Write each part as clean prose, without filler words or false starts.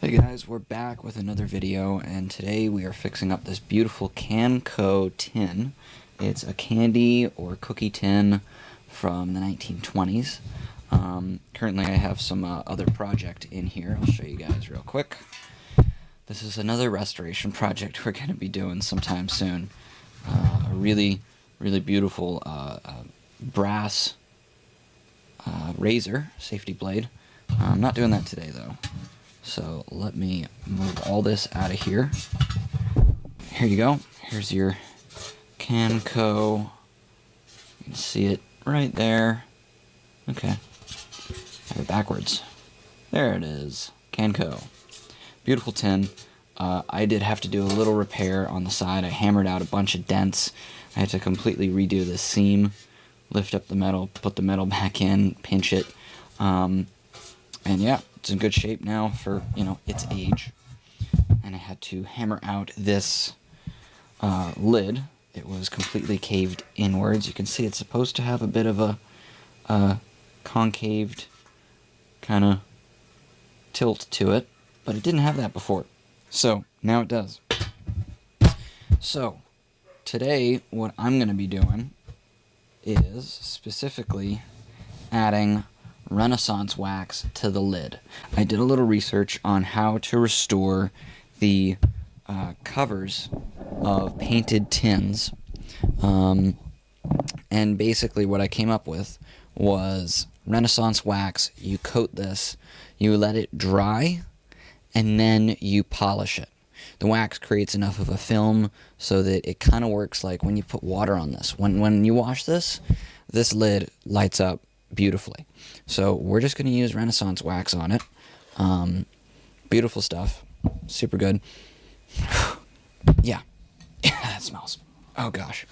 Hey guys, we're back with another video, and today we are fixing up this beautiful Canco tin. It's a candy or cookie tin from the 1920s. Currently I have some other project in here. I'll show you guys real quick. This is another restoration project we're going to be doing sometime soon. A really beautiful brass razor, safety blade. I'm not doing that today though. So let me move all this out of here. Here you go. Here's your Canco. You can see it right there. Okay. Have it backwards. There it is. Canco. Beautiful tin. I did have to do a little repair on the side. I hammered out a bunch of dents. I had to completely redo the seam, lift up the metal, put the metal back in, pinch it. And yeah, it's in good shape now for, its age. And I had to hammer out this lid. It was completely caved inwards. You can see it's supposed to have a bit of a concaved kind of tilt to it, but it didn't have that before. So now it does. So today what I'm going to be doing is specifically adding Renaissance wax to the lid. I did a little research on how to restore the covers of painted tins, and basically what I came up with was Renaissance wax. You coat this, you let it dry, and then you polish it. The wax creates enough of a film so that it kind of works like when you put water on this. When you wash this lid lights up beautifully. So we're just going to use Renaissance wax on it. Beautiful stuff. Super good. Yeah. That smells. Oh gosh.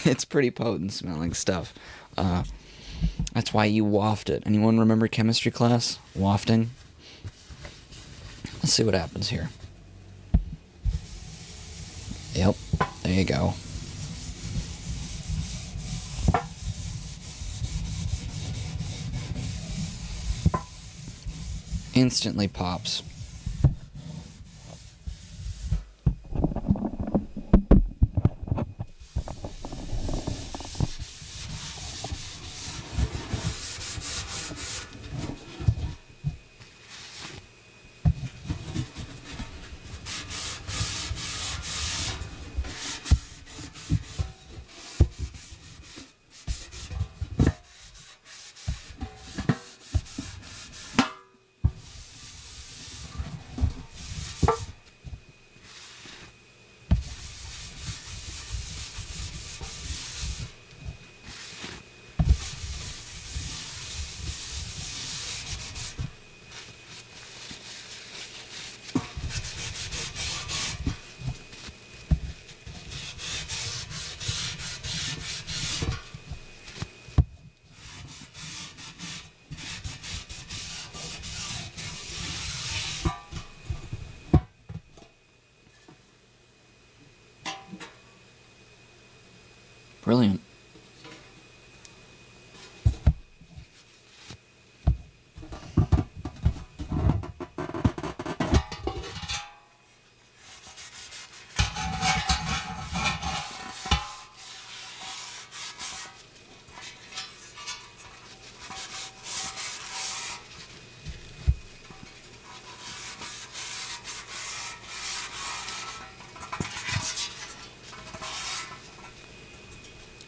It's pretty potent smelling stuff. That's why you waft it. Anyone remember chemistry class? Wafting? Let's see what happens here. Yep. There you go. Instantly pops. Brilliant.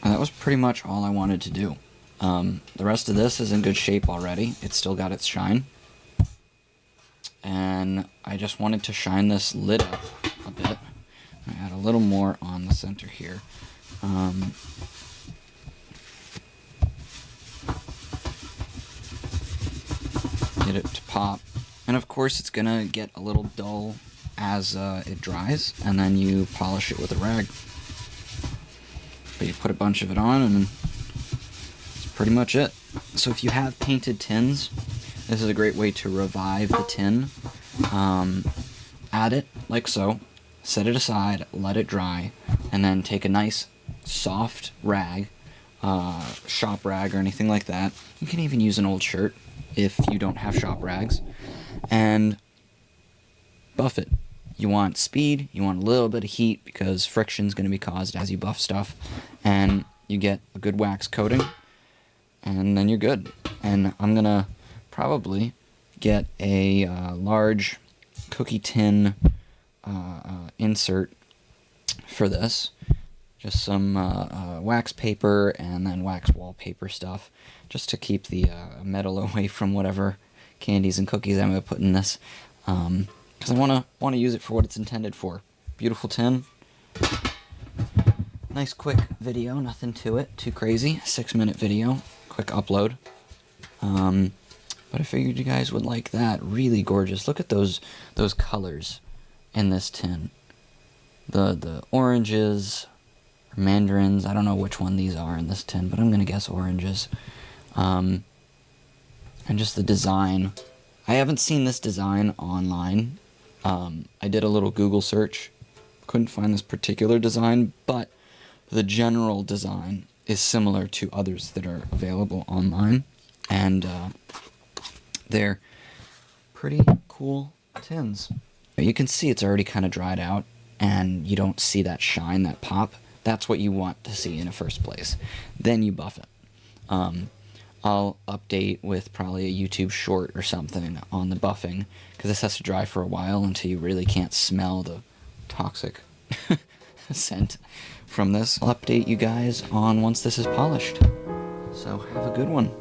And that was pretty much all I wanted to do. The rest of this is in good shape already. It's still got its shine. And I just wanted to shine this lid up a bit. I add a little more on the center here. Get it to pop. And of course it's gonna get a little dull as it dries, and then you polish it with a rag. But you put a bunch of it on, and that's pretty much it. So if you have painted tins, this is a great way to revive the tin. Add it like so, set it aside, let it dry, and then take a nice soft rag, shop rag or anything like that. You can even use an old shirt. if you don't have shop rags, and buff it. You want speed, you want a little bit of heat because friction is going to be caused as you buff stuff, and you get a good wax coating, and then you're good. And I'm going to probably get a large cookie tin insert for this. Just some wax paper and then wax wallpaper stuff, just to keep the metal away from whatever candies and cookies I'm going to put in this. Because I want to use it for what it's intended for. Beautiful tin. Nice quick video, nothing to it, too crazy. 6-minute video, quick upload. But I figured you guys would like that. Really gorgeous. Look at those colors in this tin. The oranges, or mandarins. I don't know which one these are in this tin, but I'm gonna guess oranges. And just the design. I haven't seen this design online. I did a little Google search. Couldn't find this particular design, but the general design is similar to others that are available online. And they're pretty cool tins. You can see it's already kind of dried out, and you don't see that shine, that pop. That's what you want to see in the first place. Then you buff it. I'll update with probably a YouTube short or something on the buffing, because this has to dry for a while until you really can't smell the toxic scent from this. I'll update you guys on once this is polished. So have a good one.